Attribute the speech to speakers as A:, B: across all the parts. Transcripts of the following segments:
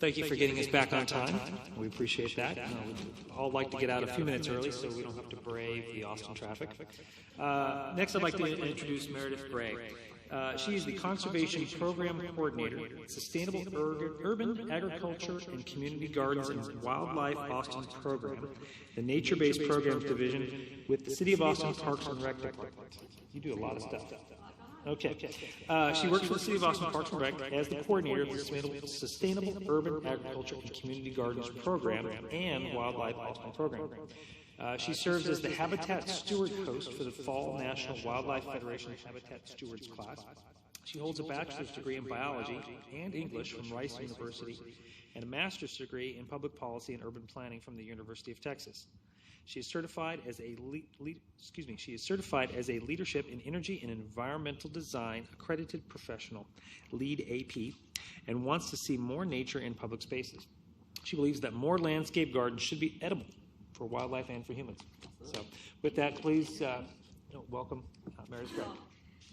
A: Thank you for getting us back on time. We appreciate that. We'd all like to get out a few minutes early so we don't have to brave the Austin traffic. Next, I'd like to introduce Meredith Gray. She is the Conservation Program Coordinator, Sustainable Urban Agriculture and Community Gardens and Wildlife Austin Program, the Nature-Based Programs Division with the City of Austin Parks and Rec Department. You do a lot of stuff. Okay. She works for the City of Austin Parks and Rec as the coordinator of the Sustainable Urban Agriculture and Community Gardens Program and Wildlife Austin Program. She serves as the Habitat Steward host for the Fall National Wildlife Federation Habitat Stewards class. She holds a bachelor's degree in biology and English from Rice University and a master's degree in public policy and urban planning from the University of Texas. She is certified as a Leadership in Energy and Environmental Design accredited professional, LEED AP, and wants to see more nature in public spaces. She believes that more landscape gardens should be edible for wildlife and for humans. So, with that, please welcome Meredith Gray.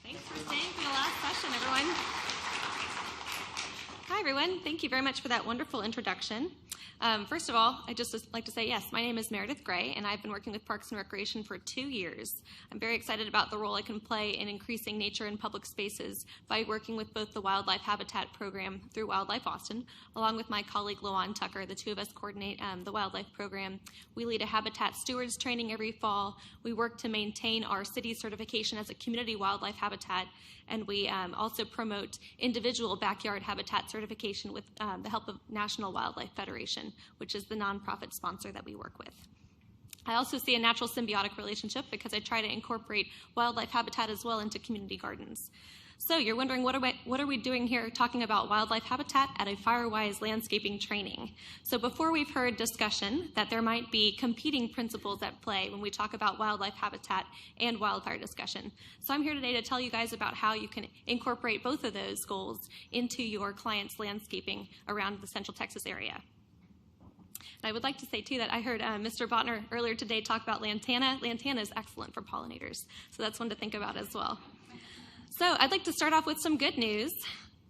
B: Thanks for staying for the last session, everyone. Hi, everyone. Thank you very much for that wonderful introduction. First of all, I'd just like to say, yes, my name is Meredith Gray, and I've been working with Parks and Recreation for 2 years. I'm very excited about the role I can play in increasing nature in public spaces by working with both the Wildlife Habitat Program through Wildlife Austin, along with my colleague, Lawan Tucker. The two of us coordinate the Wildlife Program. We lead a Habitat Stewards training every fall. We work to maintain our city's certification as a community wildlife habitat, and we also promote individual backyard habitat certification with the help of National Wildlife Federation, which is the nonprofit sponsor that we work with. I also see a natural symbiotic relationship because I try to incorporate wildlife habitat as well into community gardens. So you're wondering, what are we doing here talking about wildlife habitat at a Firewise landscaping training? So before we've heard discussion that there might be competing principles at play when we talk about wildlife habitat and wildfire discussion. So I'm here today to tell you guys about how you can incorporate both of those goals into your client's landscaping around the Central Texas area. And I would like to say, too, that I heard Mr. Botner earlier today talk about lantana. Lantana is excellent for pollinators, so that's one to think about as well. So I'd like to start off with some good news.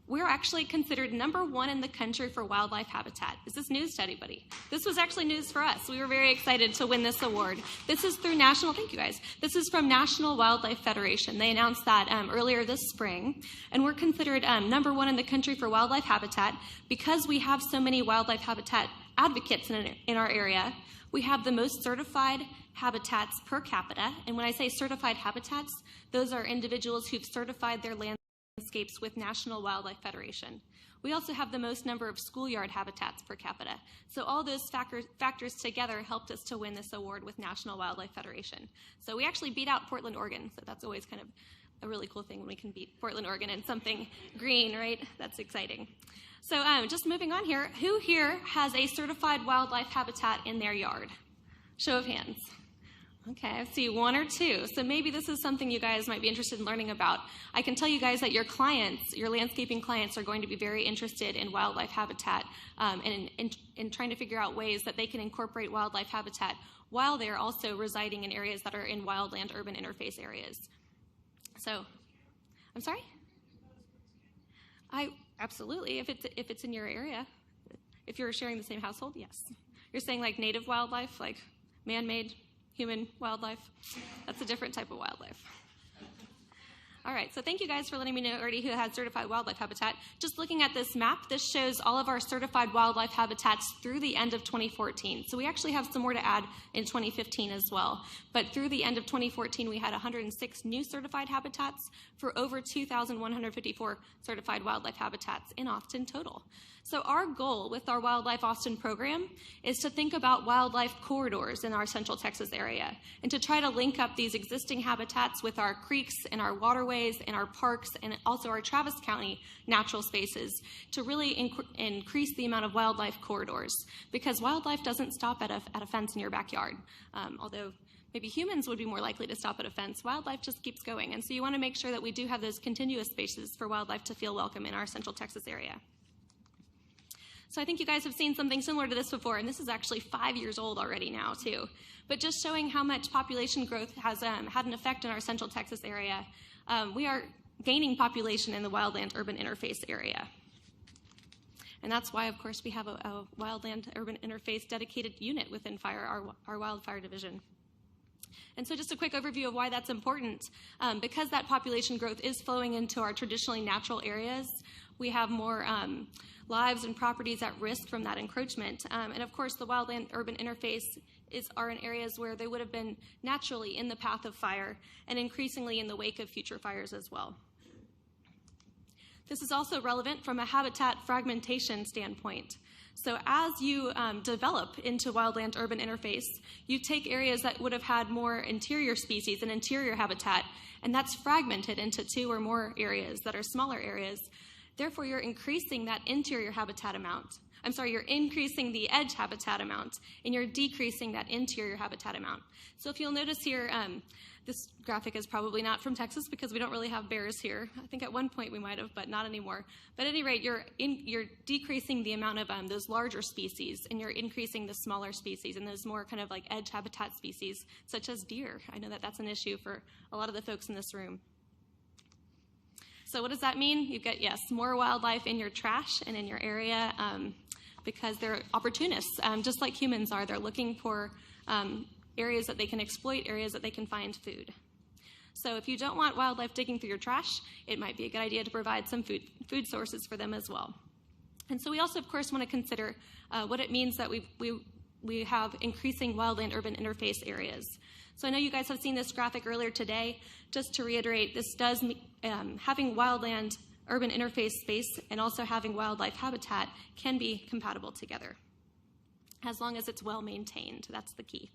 B: We're actually considered #1 in the country for wildlife habitat. Is this news to anybody? This was actually news for us. We were very excited to win this award. This is through thank you guys. This is from National Wildlife Federation. They announced that earlier this spring. And we're considered #1 in the country for wildlife habitat because we have so many wildlife habitat advocates in our area. We have the most certified habitats per capita. And when I say certified habitats, those are individuals who've certified their landscapes with National Wildlife Federation. We also have the most number of schoolyard habitats per capita. So all those factors together helped us to win this award with National Wildlife Federation. So we actually beat out Portland, Oregon. So that's always kind of a really cool thing when we can beat Portland, Oregon in something green, right? That's exciting. So just moving on here, who here has a certified wildlife habitat in their yard? Show of hands. Okay, I see 1 or 2. So maybe this is something you guys might be interested in learning about. I can tell you guys that your clients, your landscaping clients, are going to be very interested in wildlife habitat and in trying to figure out ways that they can incorporate wildlife habitat while they're also residing in areas that are in wildland urban interface areas. So, I'm sorry? Absolutely, if it's in your area. If you're sharing the same household, yes. You're saying like native wildlife, like man-made human wildlife? That's a different type of wildlife. All right, so thank you guys for letting me know already who has certified wildlife habitat. Just looking at this map, this shows all of our certified wildlife habitats through the end of 2014. So we actually have some more to add in 2015 as well. But through the end of 2014, we had 106 new certified habitats for over 2,154 certified wildlife habitats in Austin total. So our goal with our Wildlife Austin program is to think about wildlife corridors in our Central Texas area and to try to link up these existing habitats with our creeks and our waterways and our parks and also our Travis County natural spaces to really increase the amount of wildlife corridors, because wildlife doesn't stop at a fence in your backyard. Although maybe humans would be more likely to stop at a fence, wildlife just keeps going. And so you want to make sure that we do have those continuous spaces for wildlife to feel welcome in our Central Texas area. So I think you guys have seen something similar to this before, and this is actually 5 years old already now, too. But just showing how much population growth has had an effect in our Central Texas area. We are gaining population in the wildland urban interface area. And that's why, of course, we have a wildland urban interface dedicated unit within fire, our wildfire division. And so just a quick overview of why that's important. Because that population growth is flowing into our traditionally natural areas, we have more lives and properties at risk from that encroachment. And of course, the wildland urban interface are in areas where they would have been naturally in the path of fire and increasingly in the wake of future fires as well. This is also relevant from a habitat fragmentation standpoint. So as you develop into wildland urban interface, you take areas that would have had more interior species and interior habitat, and that's fragmented into 2 or more areas that are smaller areas. Therefore, you're increasing that interior habitat amount. I'm sorry, you're increasing the edge habitat amount, and you're decreasing that interior habitat amount. So if you'll notice here, this graphic is probably not from Texas because we don't really have bears here. I think at one point we might have, but not anymore. But at any rate, you're decreasing the amount of those larger species, and you're increasing the smaller species and those more kind of like edge habitat species, such as deer. I know that that's an issue for a lot of the folks in this room. So what does that mean? You get, yes, more wildlife in your trash and in your area because they're opportunists, just like humans are. They're looking for areas that they can exploit, areas that they can find food. So if you don't want wildlife digging through your trash, it might be a good idea to provide some food sources for them as well. And so we also, of course, want to consider what it means that we have increasing wildland urban interface areas. So I know you guys have seen this graphic earlier today. Just to reiterate, this does having wildland urban interface space and also having wildlife habitat can be compatible together, as long as it's well maintained. That's the key.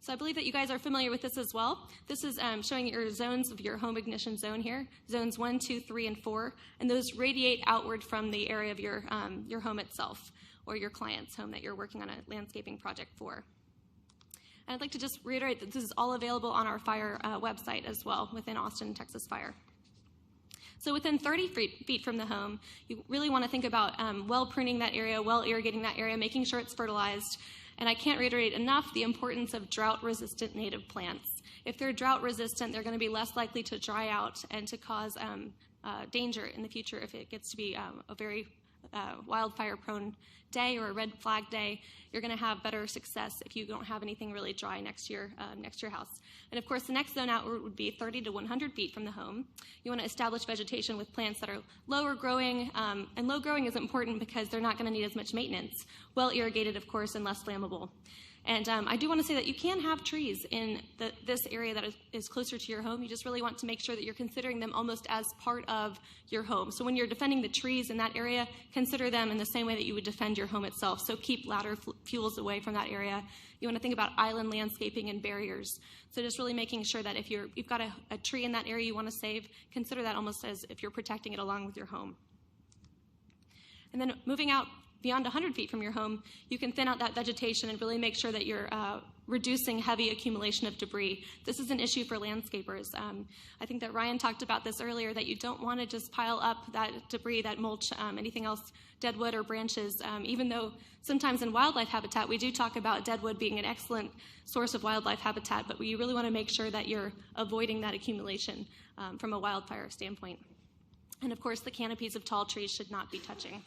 B: So I believe that you guys are familiar with this as well. This is showing your zones of your home ignition zone here, zones 1, 2, 3, and 4, and those radiate outward from the area of your home itself or your client's home that you're working on a landscaping project for. And I'd like to just reiterate that this is all available on our fire website as well within Austin, Texas Fire. So within 30 feet from the home, you really want to think about well pruning that area, well irrigating that area, making sure it's fertilized. And I can't reiterate enough the importance of drought-resistant native plants. If they're drought-resistant, they're going to be less likely to dry out and to cause danger in the future if it gets to be a very wildfire-prone day or a red flag day. You're going to have better success if you don't have anything really dry next to your house. And of course, the next zone outward would be 30 to 100 feet from the home. You want to establish vegetation with plants that are lower growing, and low growing is important because they're not going to need as much maintenance. Well irrigated, of course, and less flammable. And I do want to say that you can have trees in this area that is closer to your home. You just really want to make sure that you're considering them almost as part of your home. So when you're defending the trees in that area, consider them in the same way that you would defend your home itself. So keep ladder fuels away from that area. You want to think about island landscaping and barriers. So just really making sure that if you've got a tree in that area you want to save, consider that almost as if you're protecting it along with your home. And then moving out beyond 100 feet from your home, you can thin out that vegetation and really make sure that you're reducing heavy accumulation of debris. This is an issue for landscapers. I think that Ryan talked about this earlier, that you don't want to just pile up that debris, that mulch, anything else, dead wood or branches, even though sometimes in wildlife habitat we do talk about dead wood being an excellent source of wildlife habitat, but you really want to make sure that you're avoiding that accumulation from a wildfire standpoint. And of course, the canopies of tall trees should not be touching.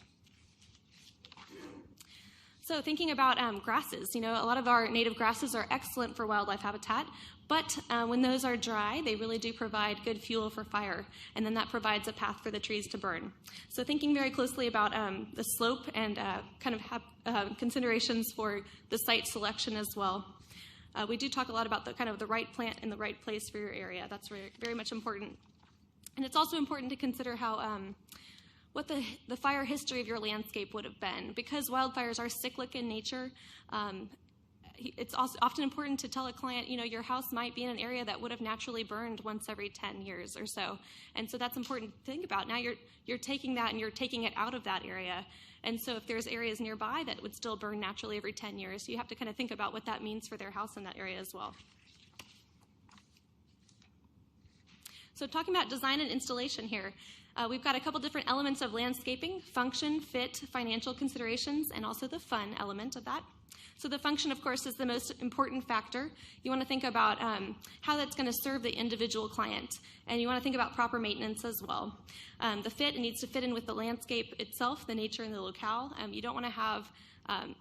B: So thinking about grasses, a lot of our native grasses are excellent for wildlife habitat, but when those are dry, they really do provide good fuel for fire, and then that provides a path for the trees to burn. So thinking very closely about the slope and considerations for the site selection as well. We do talk a lot about the right plant in the right place for your area. That's very, very much important. And it's also important to consider how what the fire history of your landscape would have been. Because wildfires are cyclic in nature, it's also often important to tell a client, your house might be in an area that would have naturally burned once every 10 years or so. And so that's important to think about. Now you're taking that and you're taking it out of that area. And so if there's areas nearby that would still burn naturally every 10 years, you have to kind of think about what that means for their house in that area as well. So talking about design and installation here, we've got a couple different elements of landscaping: function, fit, financial considerations, and also the fun element of that. So the function, of course, is the most important factor. You want to think about how that's going to serve the individual client, and you want to think about proper maintenance as well. The fit, it needs to fit in with the landscape itself, the nature and the locale. You don't want to have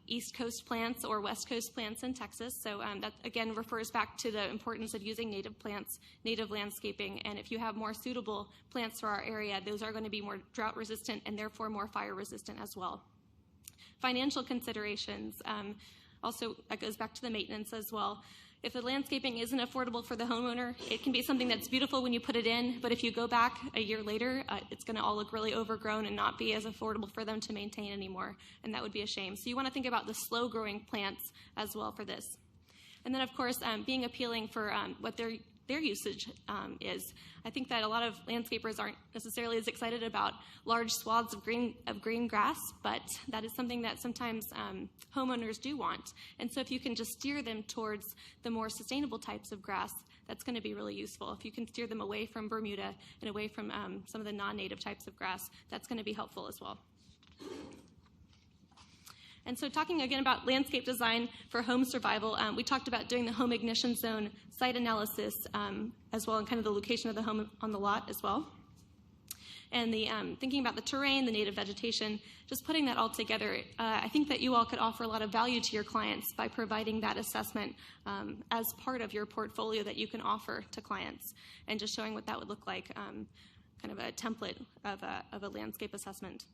B: East Coast plants or West Coast plants in Texas, so that again refers back to the importance of using native plants, native landscaping, and if you have more suitable plants for our area, those are going to be more drought resistant and therefore more fire resistant as well. Financial considerations, also that goes back to the maintenance as well. If the landscaping isn't affordable for the homeowner, it can be something that's beautiful when you put it in, but if you go back a year later, it's going to all look really overgrown and not be as affordable for them to maintain anymore, and that would be a shame. So you want to think about the slow-growing plants as well for this. And then, of course, being appealing for what their usage is. I think that a lot of landscapers aren't necessarily as excited about large swaths of green grass, but that is something that sometimes homeowners do want. And so if you can just steer them towards the more sustainable types of grass, that's going to be really useful. If you can steer them away from Bermuda and away from some of the non-native types of grass, that's going to be helpful as well. And so talking again about landscape design for home survival, we talked about doing the home ignition zone site analysis as well, and kind of the location of the home on the lot as well. And the thinking about the terrain, the native vegetation, just putting that all together, I think that you all could offer a lot of value to your clients by providing that assessment as part of your portfolio that you can offer to clients, and just showing what that would look like, kind of a template of a landscape assessment.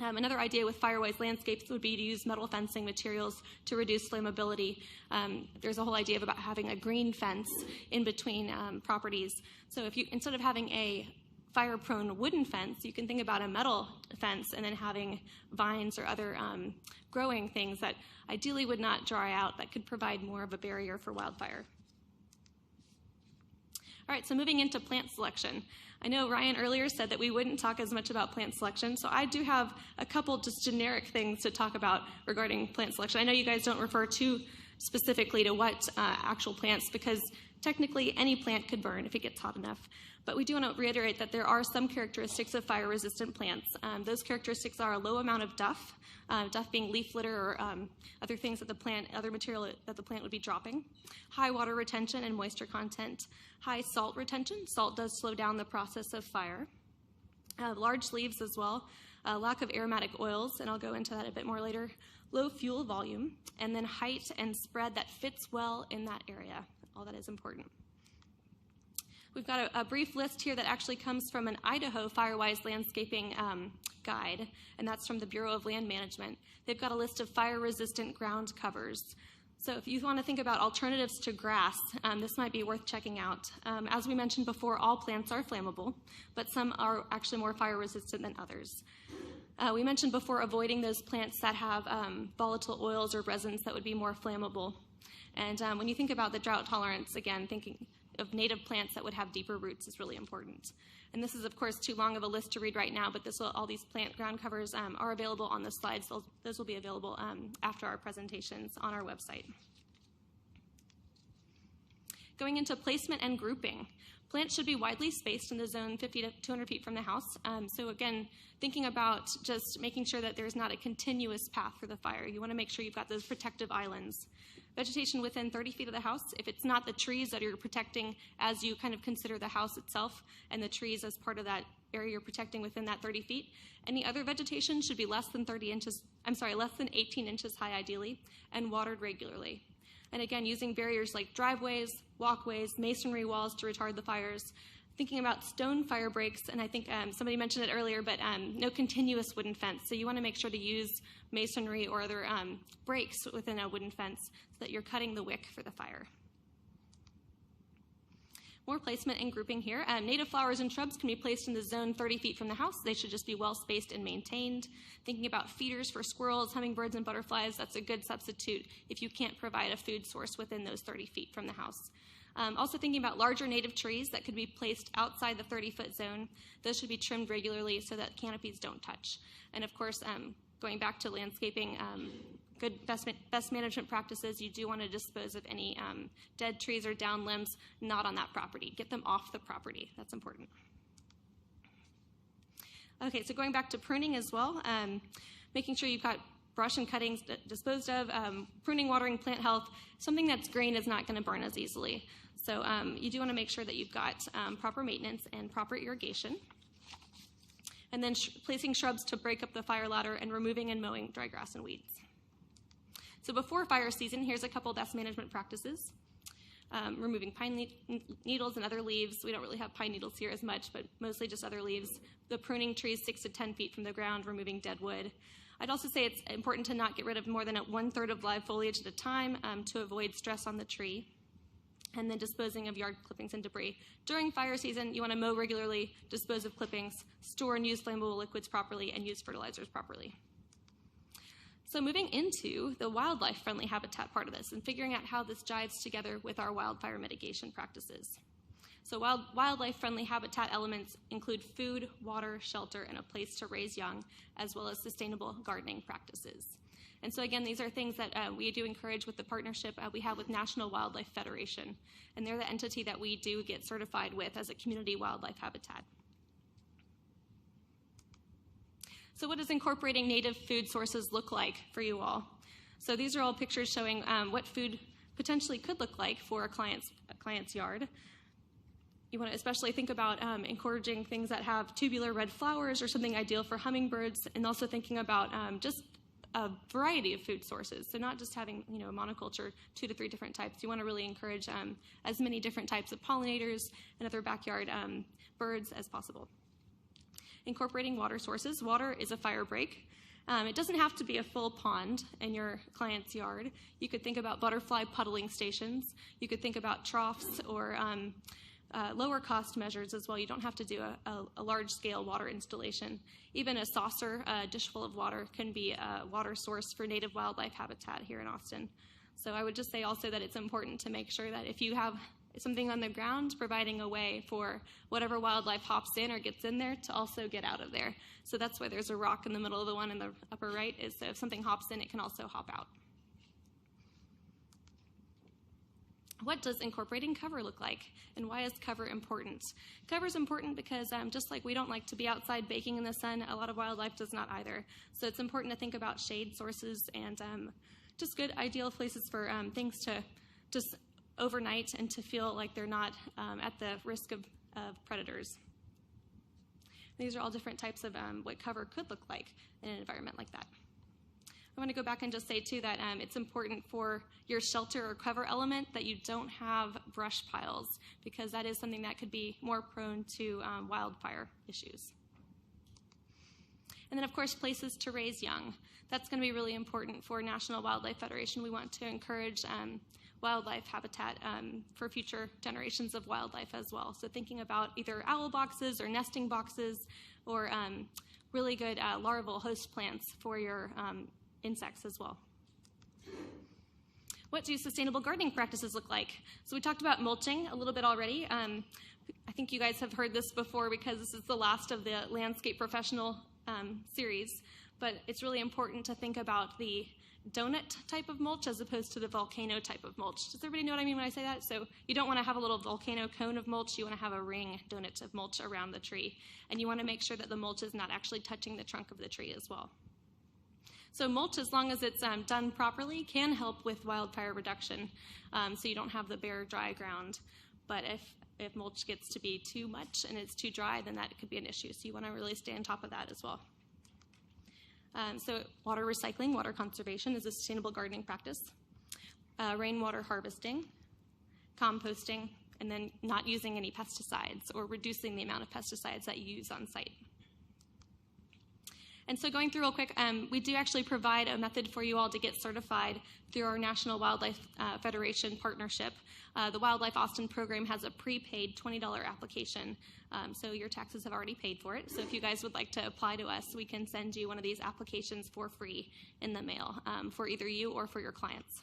B: Another idea with Firewise landscapes would be to use metal fencing materials to reduce flammability. There's a whole idea about having a green fence in between properties. So if you, instead of having a fire-prone wooden fence, you can think about a metal fence and then having vines or other growing things that ideally would not dry out, that could provide more of a barrier for wildfire. All right, so moving into plant selection. I know Ryan earlier said that we wouldn't talk as much about plant selection, so I do have a couple just generic things to talk about regarding plant selection. I know you guys don't refer too specifically to what actual plants, because technically any plant could burn if it gets hot enough. But we do want to reiterate that there are some characteristics of fire-resistant plants. Those characteristics are a low amount of duff, duff being leaf litter or other things that the plant, other material that the plant would be dropping, high water retention and moisture content, high salt retention. Salt does slow down the process of fire. Large leaves as well, lack of aromatic oils, and I'll go into that a bit more later, low fuel volume, and then height and spread that fits well in that area. All that is important. We've got a brief list here that actually comes from an Idaho Firewise landscaping guide, and that's from the Bureau of Land Management. They've got a list of fire-resistant ground covers. So if you want to think about alternatives to grass, this might be worth checking out. As we mentioned before, all plants are flammable, but some are actually more fire-resistant than others. We mentioned before avoiding those plants that have volatile oils or resins that would be more flammable. And when you think about the drought tolerance, again, thinking of native plants that would have deeper roots is really important. And this is, of course, too long of a list to read right now, but all these plant ground covers are available on the slides. Those will be available after our presentations on our website. Going into placement and grouping. Plants should be widely spaced in the zone 50 to 200 feet from the house. So again, thinking about just making sure that there's not a continuous path for the fire. You want to make sure you've got those protective islands. Vegetation within 30 feet of the house. If it's not the trees that you're protecting as you kind of consider the house itself and the trees as part of that area you're protecting within that 30 feet, any other vegetation should be less than 18 inches high ideally, and watered regularly. And again, using barriers like driveways, walkways, masonry walls to retard the fires. Thinking about stone fire breaks, and I think somebody mentioned it earlier, but no continuous wooden fence. So you want to make sure to use masonry or other breaks within a wooden fence so that you're cutting the wick for the fire. More placement and grouping here. Native flowers and shrubs can be placed in the zone 30 feet from the house. They should just be well spaced and maintained. Thinking about feeders for squirrels, hummingbirds, and butterflies, that's a good substitute if you can't provide a food source within those 30 feet from the house. Also thinking about larger native trees that could be placed outside the 30-foot zone. Those should be trimmed regularly so that canopies don't touch. And of course, going back to landscaping, good best management practices, you do want to dispose of any dead trees or down limbs not on that property. Get them off the property. That's important. Okay, so going back to pruning as well, making sure you've got brush and cuttings disposed of, pruning, watering, plant health. Something that's green is not going to burn as easily. So you do want to make sure that you've got proper maintenance and proper irrigation. And then placing shrubs to break up the fire ladder and removing and mowing dry grass and weeds. So before fire season, here's a couple best management practices. Removing pine needles and other leaves. We don't really have pine needles here as much, but mostly just other leaves. The pruning trees 6 to 10 feet from the ground, removing dead wood. I'd also say it's important to not get rid of more than 1/3 of live foliage at a time to avoid stress on the tree. And then disposing of yard clippings and debris. During fire season, you want to mow regularly, dispose of clippings, store and use flammable liquids properly, and use fertilizers properly. So moving into the wildlife-friendly habitat part of this and figuring out how this jives together with our wildfire mitigation practices. So wildlife-friendly habitat elements include food, water, shelter, and a place to raise young, as well as sustainable gardening practices. And so again, these are things that we do encourage with the partnership we have with National Wildlife Federation. And they're the entity that we do get certified with as a community wildlife habitat. So what does incorporating native food sources look like for you all? So these are all pictures showing what food potentially could look like for a client's yard. You want to especially think about encouraging things that have tubular red flowers or something ideal for hummingbirds, and also thinking about just a variety of food sources. So not just having, a monoculture, 2 to 3 different types. You want to really encourage as many different types of pollinators and other backyard birds as possible. Incorporating water sources. Water is a fire break. It doesn't have to be a full pond in your client's yard. You could think about butterfly puddling stations. You could think about troughs or lower cost measures as well. You don't have to do a large-scale water installation. Even a saucer, a dish full of water, can be a water source for native wildlife habitat here in Austin. So I would just say also that it's important to make sure that if you have something on the ground, providing a way for whatever wildlife hops in or gets in there to also get out of there. So that's why there's a rock in the middle of the one in the upper right, is so if something hops in, it can also hop out. What does incorporating cover look like, and why is cover important? Cover is important because just like we don't like to be outside baking in the sun, a lot of wildlife does not either. So it's important to think about shade sources and just good ideal places for things to just overnight and to feel like they're not at the risk of predators. These are all different types of what cover could look like in an environment like that. I want to go back and just say, too, that it's important for your shelter or cover element that you don't have brush piles, because that is something that could be more prone to wildfire issues. And then, of course, places to raise young. That's going to be really important for National Wildlife Federation. We want to encourage wildlife habitat for future generations of wildlife as well. So thinking about either owl boxes or nesting boxes or really good larval host plants for your insects as well. What do sustainable gardening practices look like? So we talked about mulching a little bit already. I think you guys have heard this before because this is the last of the landscape professional series, but it's really important to think about the donut type of mulch as opposed to the volcano type of mulch. Does everybody know what I mean when I say that? So you don't want to have a little volcano cone of mulch, you want to have a ring donut of mulch around the tree. And you want to make sure that the mulch is not actually touching the trunk of the tree as well. So mulch, as long as it's done properly, can help with wildfire reduction, so you don't have the bare, dry ground. But if mulch gets to be too much and it's too dry, then that could be an issue. So you want to really stay on top of that as well. So water recycling, water conservation is a sustainable gardening practice. Rainwater harvesting, composting, and then not using any pesticides or reducing the amount of pesticides that you use on site. And so going through real quick, we do actually provide a method for you all to get certified through our National Wildlife Federation partnership. The Wildlife Austin program has a prepaid $20 application, so your taxes have already paid for it. So if you guys would like to apply to us, we can send you one of these applications for free in the mail for either you or for your clients.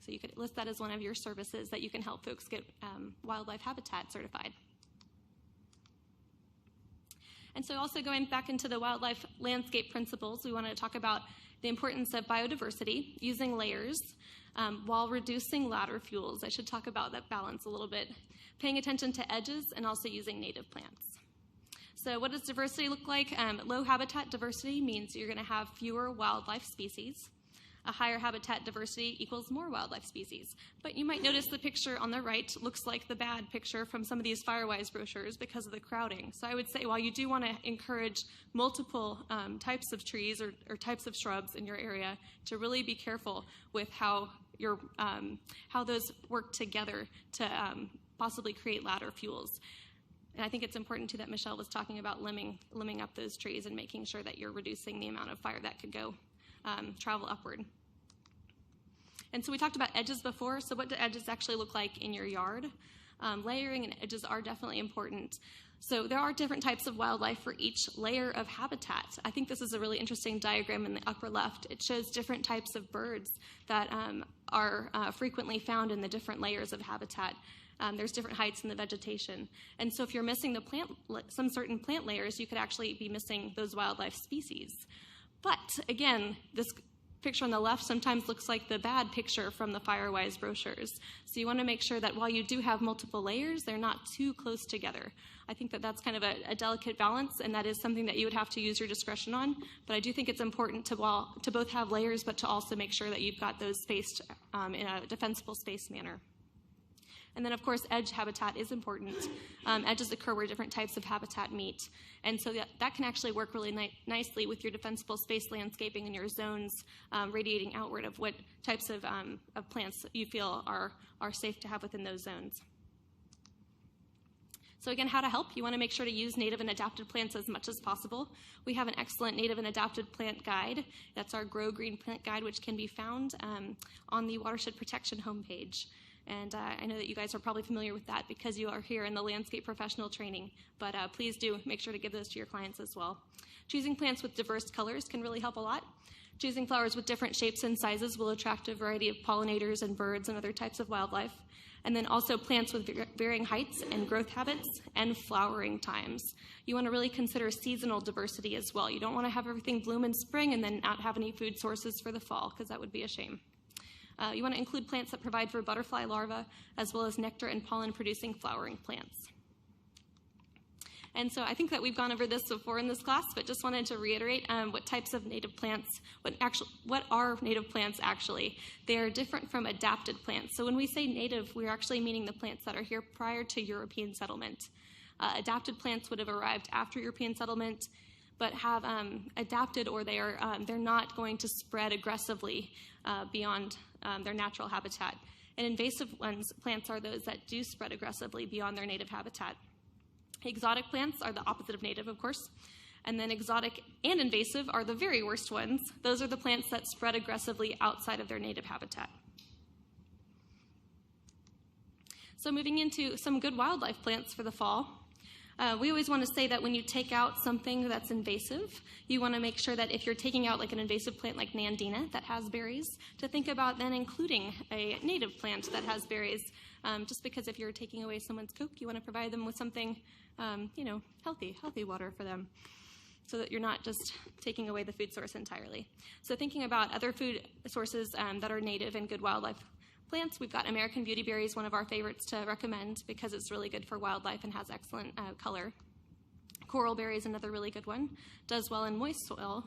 B: So you could list that as one of your services that you can help folks get wildlife habitat certified. And so also going back into the wildlife landscape principles, we want to talk about the importance of biodiversity, using layers, while reducing ladder fuels. I should talk about that balance a little bit. Paying attention to edges and also using native plants. So what does diversity look like? Low habitat diversity means you're going to have fewer wildlife species. A higher habitat diversity equals more wildlife species. But you might notice the picture on the right looks like the bad picture from some of these Firewise brochures because of the crowding. So I would say while you do want to encourage multiple types of trees or types of shrubs in your area, to really be careful with how those work together to possibly create ladder fuels. And I think it's important too that Michelle was talking about limbing up those trees and making sure that you're reducing the amount of fire that could go travel upward. And so we talked about edges before. So what do edges actually look like in your yard? Layering and edges are definitely important. So there are different types of wildlife for each layer of habitat. I think this is a really interesting diagram in the upper left. It shows different types of birds that are frequently found in the different layers of habitat. There's different heights in the vegetation. And so if you're missing some certain plant layers, you could actually be missing those wildlife species. But again, this picture on the left sometimes looks like the bad picture from the Firewise brochures. So you want to make sure that while you do have multiple layers, they're not too close together. I think that that's kind of a delicate balance, and that is something that you would have to use your discretion on. But I do think it's important to both have layers, but to also make sure that you've got those spaced in a defensible space manner. And then, of course, edge habitat is important. Edges occur where different types of habitat meet. And so that can actually work really nicely with your defensible space landscaping and your zones radiating outward of what types of plants you feel are safe to have within those zones. So again, how to help? You want to make sure to use native and adapted plants as much as possible. We have an excellent native and adapted plant guide. That's our Grow Green Plant Guide, which can be found on the Watershed Protection homepage. And I know that you guys are probably familiar with that because you are here in the landscape professional training, but please do make sure to give those to your clients as well. Choosing plants with diverse colors can really help a lot. Choosing flowers with different shapes and sizes will attract a variety of pollinators and birds and other types of wildlife. And then also plants with varying heights and growth habits and flowering times. You want to really consider seasonal diversity as well. You don't want to have everything bloom in spring and then not have any food sources for the fall, because that would be a shame. You want to include plants that provide for butterfly larvae, as well as nectar and pollen-producing flowering plants. And so I think that we've gone over this before in this class, but just wanted to reiterate what types of native plants, what are native plants actually? They are different from adapted plants. So when we say native, we're actually meaning the plants that are here prior to European settlement. Adapted plants would have arrived after European settlement, but have adapted, or they're not going to spread aggressively beyond their natural habitat. And invasive plants are those that do spread aggressively beyond their native habitat. Exotic plants are the opposite of native, of course. And then exotic and invasive are the very worst ones. Those are the plants that spread aggressively outside of their native habitat. So moving into some good wildlife plants for the fall. We always want to say that when you take out something that's invasive, you want to make sure that if you're taking out like an invasive plant like Nandina that has berries, to think about then including a native plant that has berries. Just because if you're taking away someone's coke, you want to provide them with something, healthy water for them, so that you're not just taking away the food source entirely. So thinking about other food sources that are native and good wildlife plants, we've got American beautyberries, one of our favorites to recommend because it's really good for wildlife and has excellent color. Coral berry is another really good one. Does well in moist soil,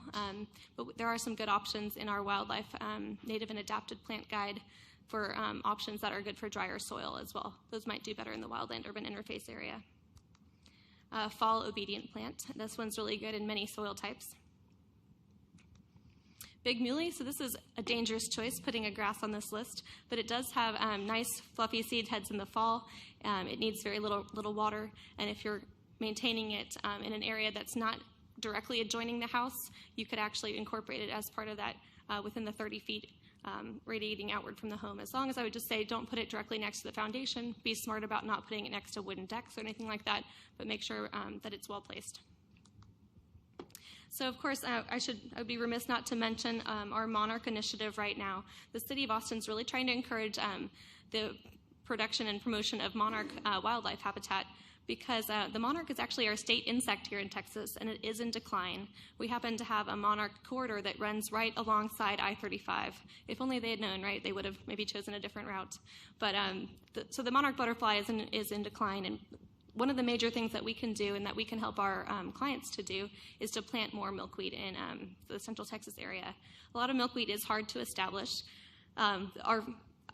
B: but there are some good options in our wildlife native and adapted plant guide for options that are good for drier soil as well. Those might do better in the wildland urban interface area. Fall obedient plant. This one's really good in many soil types. Big muley, so this is a dangerous choice, putting a grass on this list, but it does have nice fluffy seed heads in the fall. It needs very little water, and if you're maintaining it in an area that's not directly adjoining the house, you could actually incorporate it as part of that within the 30 feet radiating outward from the home. As long as I would just say don't put it directly next to the foundation, be smart about not putting it next to wooden decks or anything like that, but make sure that it's well placed. So, of course, I would be remiss not to mention our Monarch initiative right now. The City of Austin's really trying to encourage the production and promotion of monarch wildlife habitat because the monarch is actually our state insect here in Texas, and it is in decline. We happen to have a monarch corridor that runs right alongside I-35. If only they had known, right, they would have maybe chosen a different route. But so the monarch butterfly is in decline, and one of the major things that we can do and that we can help our clients to do is to plant more milkweed in the Central Texas area. A lot of milkweed is hard to establish.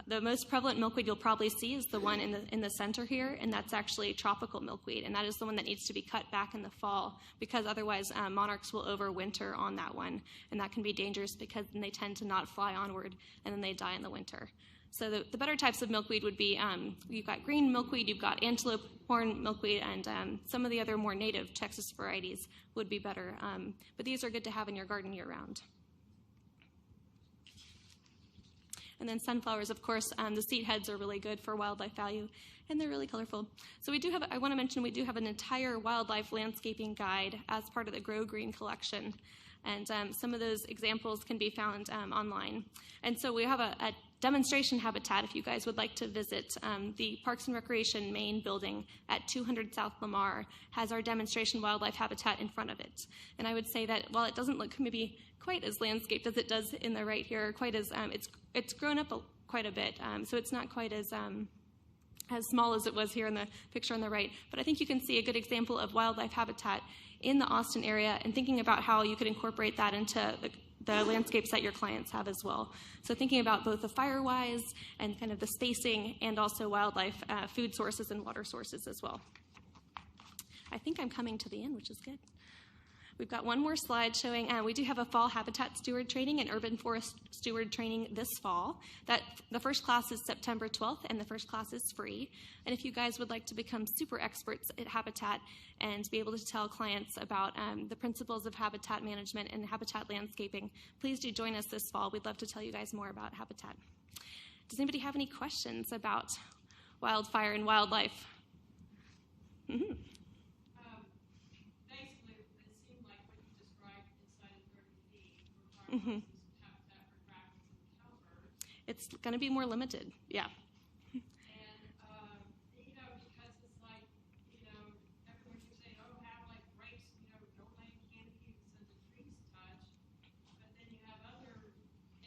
B: The most prevalent milkweed you'll probably see is the one in the center here, and that's actually tropical milkweed, and that is the one that needs to be cut back in the fall because otherwise monarchs will overwinter on that one, and that can be dangerous because then they tend to not fly onward, and then they die in the winter. So the better types of milkweed would be, you've got green milkweed, you've got antelope horn milkweed, and some of the other more native Texas varieties would be better. But these are good to have in your garden year-round. And then sunflowers, of course, the seed heads are really good for wildlife value, and they're really colorful. So we do have, I want to mention, we do have an entire wildlife landscaping guide as part of the Grow Green collection. And some of those examples can be found online. And so we have a demonstration habitat, if you guys would like to visit. The Parks and Recreation main building at 200 South Lamar has our demonstration wildlife habitat in front of it. And I would say that while it doesn't look maybe quite as landscaped as it does in the right here, quite as it's grown up quite a bit, so it's not quite as small as it was here in the picture on the right. But I think you can see a good example of wildlife habitat in the Austin area and thinking about how you could incorporate that into the landscapes that your clients have as well. So thinking about both the Firewise and kind of the spacing and also wildlife food sources and water sources as well. I think I'm coming to the end, which is good. We've got one more slide showing we do have a fall habitat steward training and urban forest steward training this fall. The first class is September 12th, and the first class is free. And if you guys would like to become super experts at habitat and be able to tell clients about the principles of habitat management and habitat landscaping, please do join us this fall. We'd love to tell you guys more about habitat. Does anybody have any questions about wildfire and wildlife? Mm-hmm. Mm-hmm. It's going to be more limited, yeah.
C: And, because it's like, everyone can say, oh, have like grapes, don't land canopies and the trees touch. But then you have other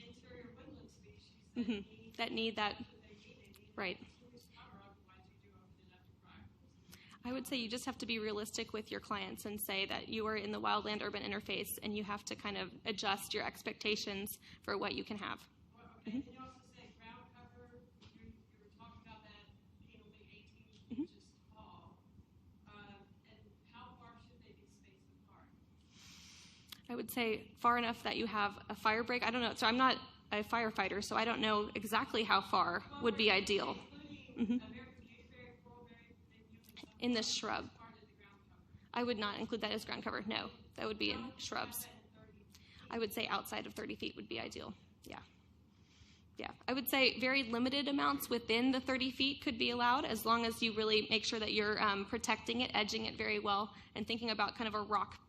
C: interior woodland species that need that.
B: Right. I would say you just have to be realistic with your clients and say that you are in the wildland urban interface and you have to kind of adjust your expectations for what you can have.
C: Well, okay. And you also say ground cover. You were talking about that being only 18 inches tall. And how far should they be spaced apart?
B: I would say far enough that you have a fire break. I don't know. So I'm not a firefighter, so I don't know exactly how far would be ideal. In the shrub. I would not include that as ground cover. No, that would be in shrubs. I would say outside of 30 feet would be ideal. Yeah. Yeah. I would say very limited amounts within the 30 feet could be allowed as long as you really make sure that you're protecting it, edging it very well, and thinking about kind of a rock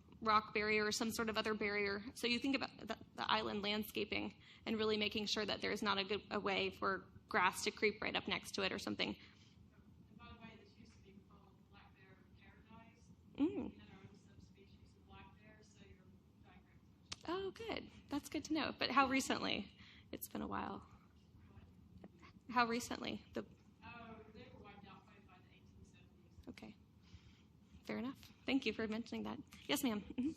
B: barrier or some sort of other barrier. So you think about the island landscaping and really making sure that there's not a way for grass to creep right up next to it or something. Mm. Oh, good. That's good to know. But how recently? It's been a while. How recently?
C: They were wiped out by the 1870s.
B: Okay. Fair enough. Thank you for mentioning that. Yes, ma'am. Mm-hmm.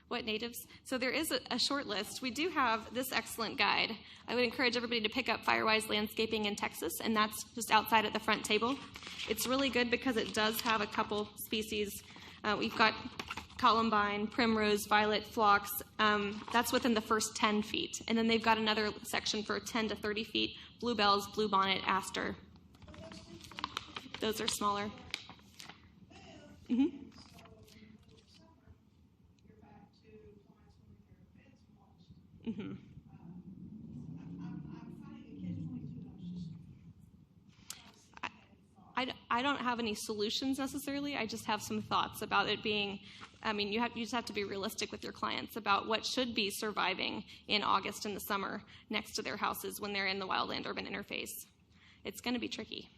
B: What natives? So there is a short list. We do have this excellent guide. I would encourage everybody to pick up Firewise Landscaping in Texas, and that's just outside at the front table. It's really good because it does have a couple species. We've got columbine, primrose, violet, phlox. That's within the first 10 feet. And then they've got another section for 10 to 30 feet, bluebells, bluebonnet, aster. Those are smaller. Mm-hmm. Mm-hmm. I don't have any solutions necessarily. I just have some thoughts about it being, you just have to be realistic with your clients about what should be surviving in August in the summer next to their houses when they're in the wildland urban interface. It's going to be tricky.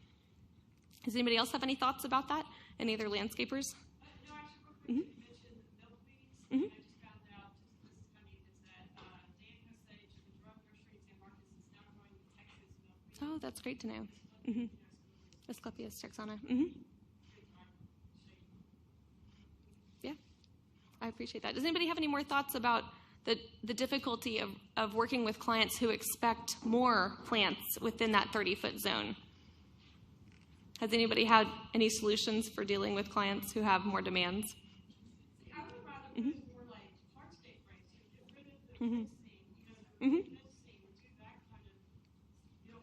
B: Does anybody else have any thoughts about that? Any other landscapers?
C: No, actually, you mentioned milkweeds.
B: Mm-hmm.
C: I just found out, this is funny, is that Dan Hosage of the Drug Nursery in San Marcos is now growing Texas milkweed.
B: Oh, that's great to know. Mm-hmm. Asclepias texana. Yeah, I appreciate that. Does anybody have any more thoughts about the difficulty of working with clients who expect more plants within that 30-foot zone? Has anybody had any solutions for dealing with clients who have more demands?
C: I would rather put more like hardscape breaks. Get rid of the fencing, the fencing, or do that kind of,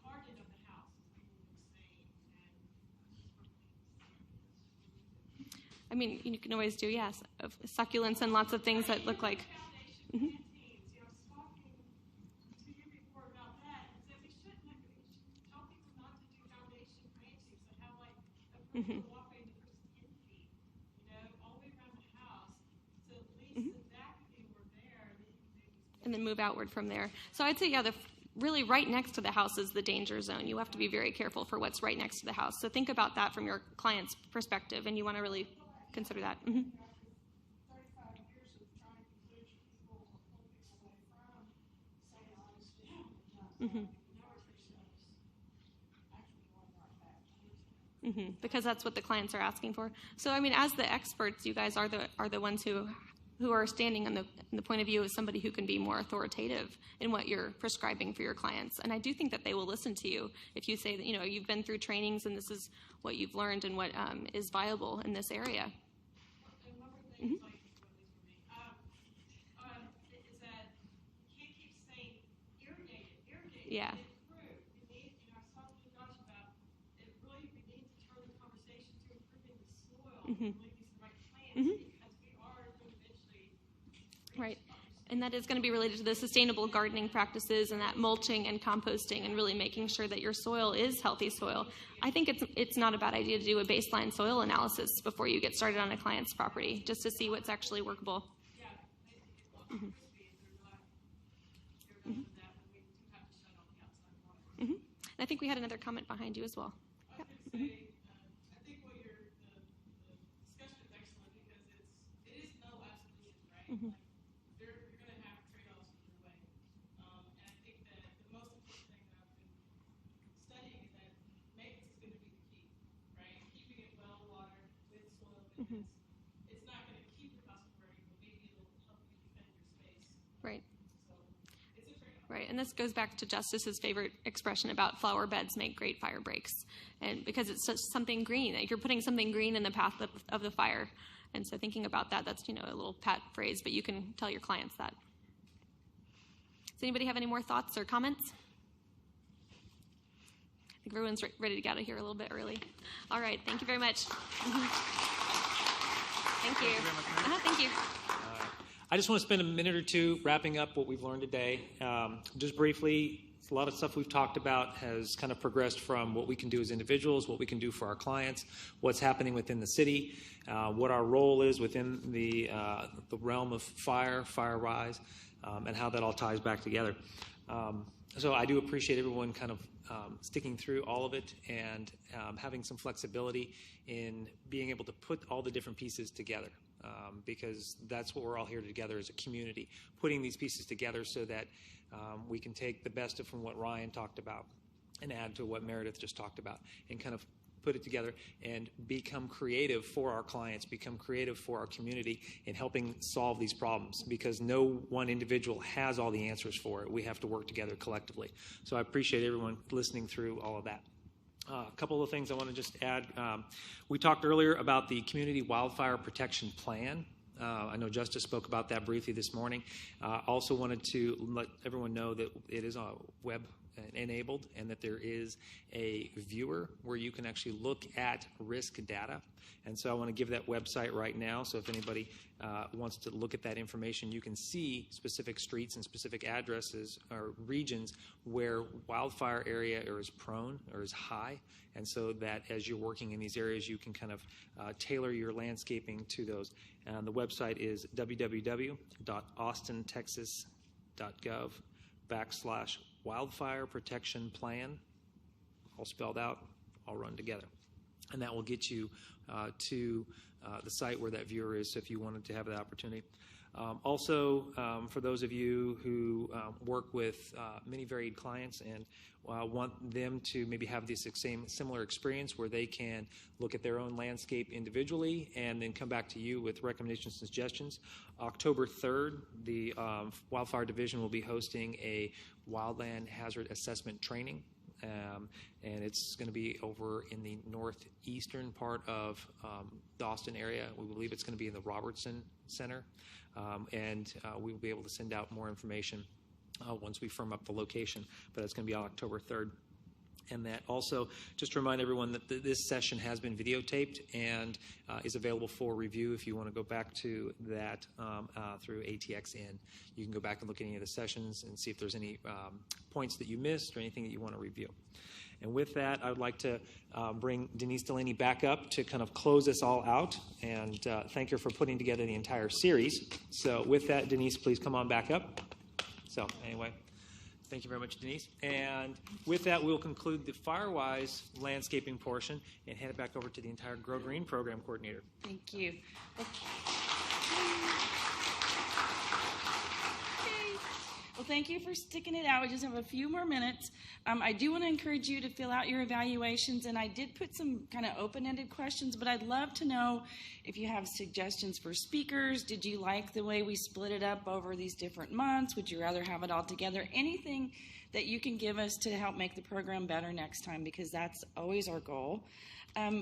C: harden of the house, as people would say.
B: I mean, you can always do, yes, succulents and lots of things that look like.
C: Foundation plantings, I was talking to you before about that, and said we should tell people not to do foundation plantings, but have like a vertical walkway in the first 10 feet, all the way around the house, so at least that could be more there,
B: and then move outward from there. So I'd say, yeah, really right next to the house is the danger zone. You have to be very careful for what's right next to the house. So think about that from your client's perspective, and you want to really consider that.
C: 35 years of trying to push people away from, say, honest,
B: because that's what the clients are asking for. So, I mean, as the experts, you guys are the ones who are standing in the point of view of somebody who can be more authoritative in what you're prescribing for your clients. And I do think that they will listen to you if you say that, you've been through trainings and this is what you've learned and what is viable in this area.
C: And one more thing, like, is that you can't keep saying irrigate it,
B: Yeah.
C: get through. You need, I was talking to Josh about it. Really, we need to turn the conversation to improving the soil, really use the right plants, because we are going to eventually reach
B: Right. And that is going to be related to the sustainable gardening practices and that mulching and composting and really making sure that your soil is healthy soil. I think it's not a bad idea to do a baseline soil analysis before you get started on a client's property, just to see what's actually workable.
C: Yeah, basically, crispy, they're not that, but we do have to shut off the outside water.
B: And I think we had another comment behind you as well.
C: I was going to say, I think the discussion is excellent because it is no absolution, right? Like, you're going to have trade-offs either way. And I think that the most important thing that I've been studying is that maintenance is going to be the key, right? Keeping it well watered with soil fitness. It's not going to keep the cost of burning, but maybe it'll help you defend your space.
B: Right.
C: So it's a trade-off.
B: Right, and this goes back to Justice's favorite expression about flower beds make great fire breaks, and because it's just something green, you're putting something green in the path of the fire, and so thinking about that, that's a little pat phrase, but you can tell your clients that. Does anybody have any more thoughts or comments? I think everyone's ready to get out of here a little bit early. All right, thank you very much. Thank you.
A: Thank you very much, Meredith.
B: Thank you.
A: I just want to spend a minute or two wrapping up what we've learned today. Just briefly, a lot of stuff we've talked about has kind of progressed from what we can do as individuals, what we can do for our clients, what's happening within the city, what our role is within the realm of Firewise, and how that all ties back together. So I do appreciate everyone kind of sticking through all of it and having some flexibility in being able to put all the different pieces together. Because that's what we're all here together as a community, putting these pieces together so that we can take the best from what Ryan talked about and add to what Meredith just talked about and kind of put it together and become creative for our clients, become creative for our community in helping solve these problems, because no one individual has all the answers for it. We have to work together collectively. So I appreciate everyone listening through all of that. A couple of things I want to just add. We talked earlier about the Community Wildfire Protection Plan. I know Justice spoke about that briefly this morning. Also wanted to let everyone know that it is web enabled and that there is a viewer where you can actually look at risk data. And so I want to give that website right now. So if anybody wants to look at that information, you can see specific streets and specific addresses or regions where wildfire area is prone or is high. And so that as you're working in these areas, you can kind of tailor your landscaping to those. And the website is www.austintexas.gov/wildfire protection plan, all spelled out, all run together. And that will get you to the site where that viewer is, so if you wanted to have the opportunity. Also, for those of you who work with many varied clients and want them to maybe have this similar experience where they can look at their own landscape individually and then come back to you with recommendations and suggestions, October 3rd, the Wildfire Division will be hosting a wildland hazard assessment training. And it's going to be over in the northeastern part of the Austin area. We believe it's going to be in the Robertson Center, and we will be able to send out more information once we firm up the location, but it's going to be on October 3rd. And that also, just to remind everyone that this session has been videotaped and is available for review. If you want to go back to that through ATXN, you can go back and look at any of the sessions and see if there's any points that you missed or anything that you want to review. And with that, I would like to bring Denise Delaney back up to kind of close us all out and thank her for putting together the entire series. So with that, Denise, please come on back up. So anyway. Thank you very much, Denise. And with that, we'll conclude the Firewise landscaping portion and hand it back over to the entire Grow Green program coordinator.
D: Thank you. Okay. Well, thank you for sticking it out. We just have a few more minutes. I do want to encourage you to fill out your evaluations, and I did put some kind of open-ended questions, but I'd love to know if you have suggestions for speakers. Did you like the way we split it up over these different months? Would you rather have it all together? Anything that you can give us to help make the program better next time, because that's always our goal.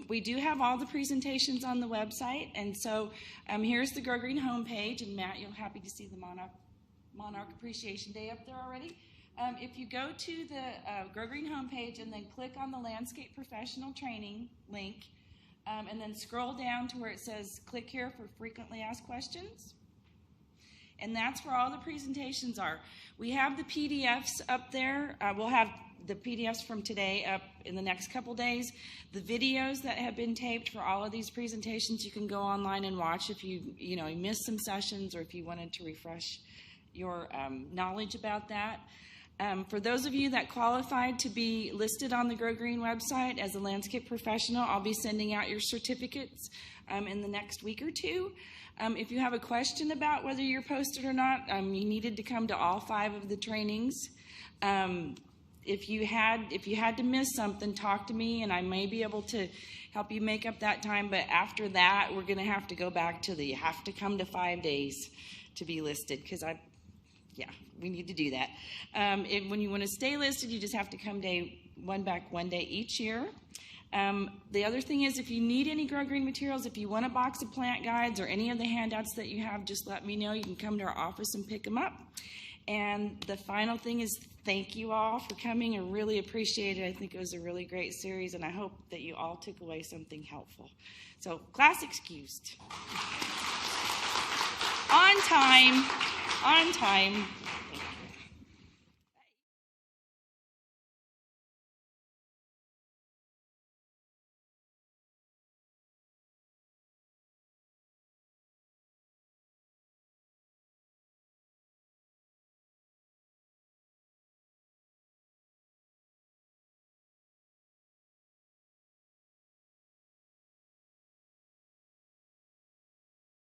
D: We do have all the presentations on the website, and so here's the Grow Green homepage, and Matt, you're happy to see the Monarch Appreciation Day up there already. If you go to the Grow Green homepage and then click on the Landscape Professional Training link, and then scroll down to where it says click here for frequently asked questions. And that's where all the presentations are. We have the PDFs up there. We'll have the PDFs from today up in the next couple days. The videos that have been taped for all of these presentations, you can go online and watch if you missed some sessions or if you wanted to refresh your knowledge about that. For those of you that qualified to be listed on the Grow Green website as a landscape professional, I'll be sending out your certificates in the next week or two. If you have a question about whether you're posted or not, you needed to come to all 5 of the trainings. If you had to miss something, talk to me, and I may be able to help you make up that time. But after that, we're going to have to go back to you have to come to 5 days to be listed, because we need to do that. When you want to stay listed, you just have to come back one day each year. The other thing is, if you need any Grow Green materials, if you want a box of plant guides or any of the handouts that you have, just let me know. You can come to our office and pick them up. And the final thing is, thank you all for coming. I really appreciate it. I think it was a really great series, and I hope that you all took away something helpful. So, class excused. On time.